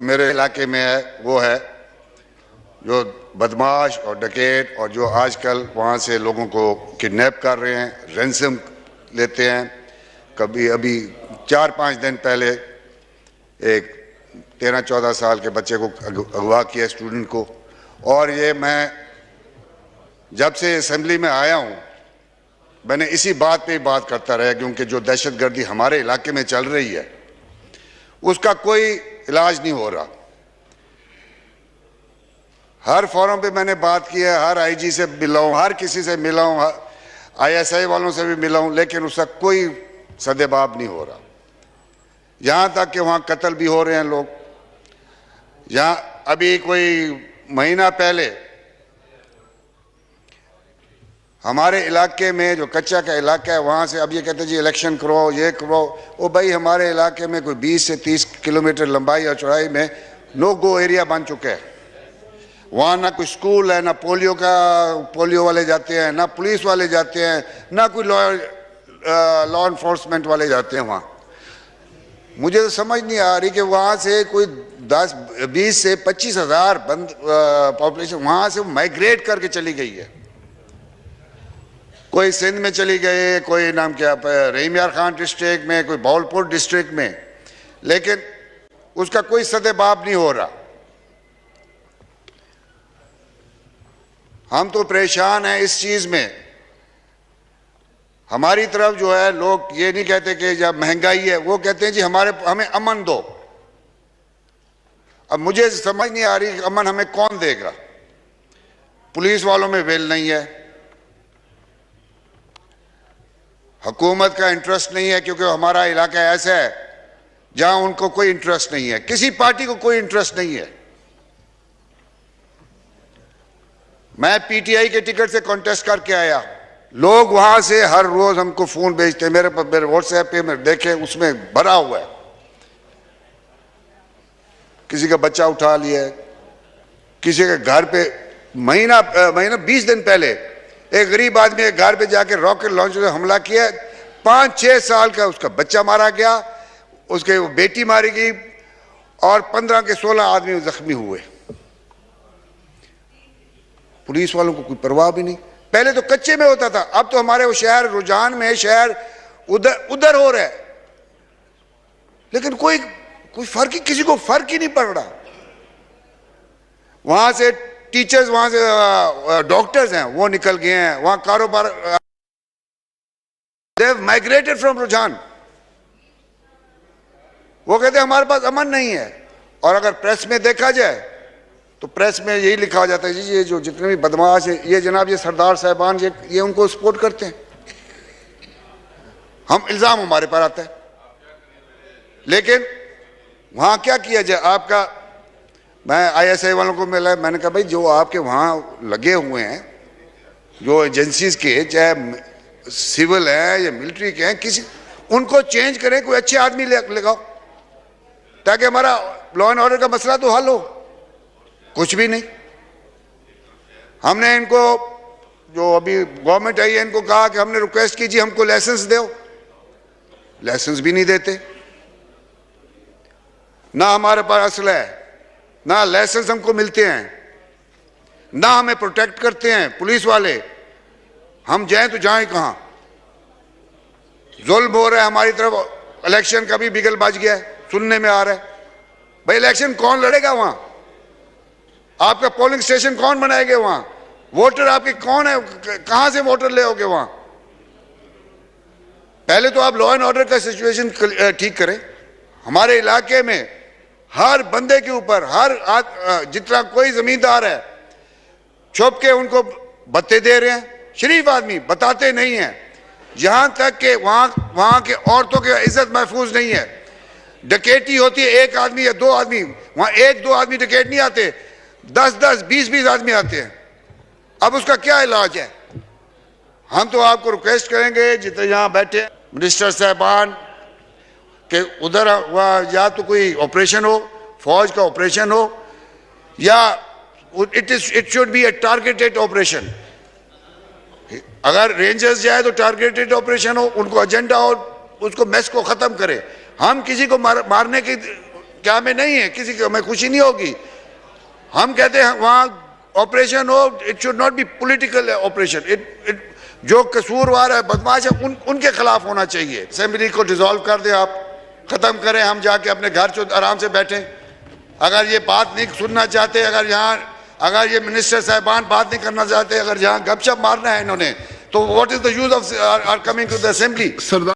मेरे इलाके में है वो है जो बदमाश और डकैत और जो आजकल वहाँ से लोगों को किडनैप कर रहे हैं, रैंसम लेते हैं। कभी अभी 4-5 दिन पहले एक 13-14 साल के बच्चे को अगवा किया, स्टूडेंट को। और ये मैं जब से असेंबली में आया हूँ मैंने इसी बात पे बात करता रहा, क्योंकि जो दहशतगर्दी हमारे इलाके में चल रही है उसका कोई इलाज नहीं हो रहा। हर फोरम पे मैंने बात की है, हर आईजी से मिला हूँ, हर किसी से मिला हूँ, आईएसआई वालों से भी मिला हूँ, लेकिन उसका कोई सदेबाब नहीं हो रहा। यहाँ तक कि वहाँ कत्ल भी हो रहे हैं लोग। यहाँ अभी कोई महीना पहले हमारे इलाके में जो कच्चा का इलाका है वहाँ से अब ये कहते हैं जी इलेक्शन करो, ये करो। ओ भाई, हमारे इलाके में कोई 20 से 30 किलोमीटर लंबाई और चौड़ाई में नो गो एरिया बन चुका है। वहाँ ना कोई स्कूल है, ना पोलियो वाले जाते हैं, ना पुलिस वाले जाते हैं, ना कोई लॉ इन्फोर्समेंट वाले जाते हैं वहाँ। मुझे तो समझ नहीं आ रही कि वहाँ से कोई 20 से 25 हज़ार पॉपुलेशन वहाँ से माइग्रेट करके चली गई है। कोई सिंध में चली गई, कोई नाम क्या रहीम यार खान डिस्ट्रिक्ट में, कोई भावलपुर डिस्ट्रिक्ट में, लेकिन उसका कोई सदेबाब नहीं हो रहा। हम तो परेशान हैं इस चीज़ में। हमारी तरफ जो है लोग ये नहीं कहते कि जब महंगाई है, वो कहते हैं जी हमें अमन दो। अब मुझे समझ नहीं आ रही अमन हमें कौन देगा। पुलिस वालों में वेल नहीं है, हुकूमत का इंटरेस्ट नहीं है, क्योंकि हमारा इलाका ऐसा है जहां उनको कोई इंटरेस्ट नहीं है, किसी पार्टी को कोई इंटरेस्ट नहीं है। मैं पीटीआई के टिकट से कॉन्टेस्ट करके आया, लोग वहां से हर रोज हमको फोन भेजते हैं। मेरे व्हाट्सएप पे मैं देखे उसमें भरा हुआ है, किसी का बच्चा उठा लिया है, किसी के घर पे महीना 20 दिन पहले एक गरीब आदमी के घर पे जाके रॉकेट लॉन्चर से हमला किया, 5-6 साल का उसका बच्चा मारा गया, उसके बेटी मारी गई और 15 के 16 आदमी जख्मी हुए। पुलिस वालों को कोई परवाह भी नहीं। पहले तो कच्चे में होता था, अब तो हमारे वो शहर रुझान में शहर उधर हो रहा है, लेकिन कोई फर्क ही, किसी को फर्क ही नहीं पड़ रहा। वहां से टीचर्स, वहां से डॉक्टर्स हैं वो निकल गए हैं, वहां कारोबार, दे हैव माइग्रेटेड फ्रॉम रुझान। वो कहते हैं हमारे पास अमन नहीं है। और अगर प्रेस में देखा जाए तो प्रेस में यही लिखा जाता है जी ये जो जितने भी बदमाश है ये जनाब ये सरदार साहबान ये उनको सपोर्ट करते हैं। हम इल्जाम हमारे पर आता है, लेकिन वहां क्या किया जाए। आपका मैं आईएसआई वालों को मिला, मैंने कहा भाई जो आपके वहां लगे हुए हैं जो एजेंसीज के, चाहे सिविल है या मिलिट्री के हैं, किसी उनको चेंज करें, कोई अच्छे आदमी लगाओ ताकि हमारा लॉ एंड ऑर्डर का मसला तो हल हो। कुछ भी नहीं। हमने इनको जो अभी गवर्नमेंट आई है इनको कहा कि हमने रिक्वेस्ट की जी हमको लाइसेंस दो, लाइसेंस भी नहीं देते। ना हमारे पास असला है, ना लाइसेंस हमको मिलते हैं, ना हमें प्रोटेक्ट करते हैं पुलिस वाले। हम जाएं तो जाएं कहां? जुल्म हो रहा है हमारी तरफ। इलेक्शन का भी बिगल बज गया है, सुनने में आ रहा है। भाई इलेक्शन कौन लड़ेगा वहां? आपका पोलिंग स्टेशन कौन बनाएंगे वहां? वोटर आपके कौन है? कहां से वोटर ले आओगे वहां? पहले तो आप लॉ एंड ऑर्डर का सिचुएशन ठीक करें। हमारे इलाके में हर बंदे के ऊपर, हर जितना कोई जमींदार है, छुप के उनको भत्ते दे रहे हैं। शरीफ आदमी बताते नहीं है। जहां तक के वहां के औरतों की इज्जत महफूज नहीं है। डकैती होती है 1 आदमी या 2 आदमी, वहां 1-2 आदमी डकैत नहीं आते, 10-10, 20-20 आदमी आते हैं। अब उसका क्या इलाज है? हम तो आपको रिक्वेस्ट करेंगे जितने यहाँ बैठे मिनिस्टर साहबान कि उधर या तो कोई ऑपरेशन हो, फौज का ऑपरेशन हो, या it should be A targeted operation. अगर रेंजर्स जाए तो टारगेटेड ऑपरेशन हो, उनको एजेंडा हो, उसको मैस को खत्म करे। हम किसी को मारने क्या में नहीं है, किसी को हमें खुशी नहीं होगी। हम कहते हैं वहाँ ऑपरेशन हो, it should not be political operation. It जो कसूरवार है, बदमाश है, उनके खिलाफ होना चाहिए। असेंबली को डिसॉल्व कर दे, आप खत्म करें, हम जाके अपने घर आराम से बैठें। अगर ये बात नहीं सुनना चाहते, अगर ये मिनिस्टर साहबान बात नहीं करना चाहते, अगर यहाँ गपशप मारना है इन्होंने, तो what is the use of coming to the assembly.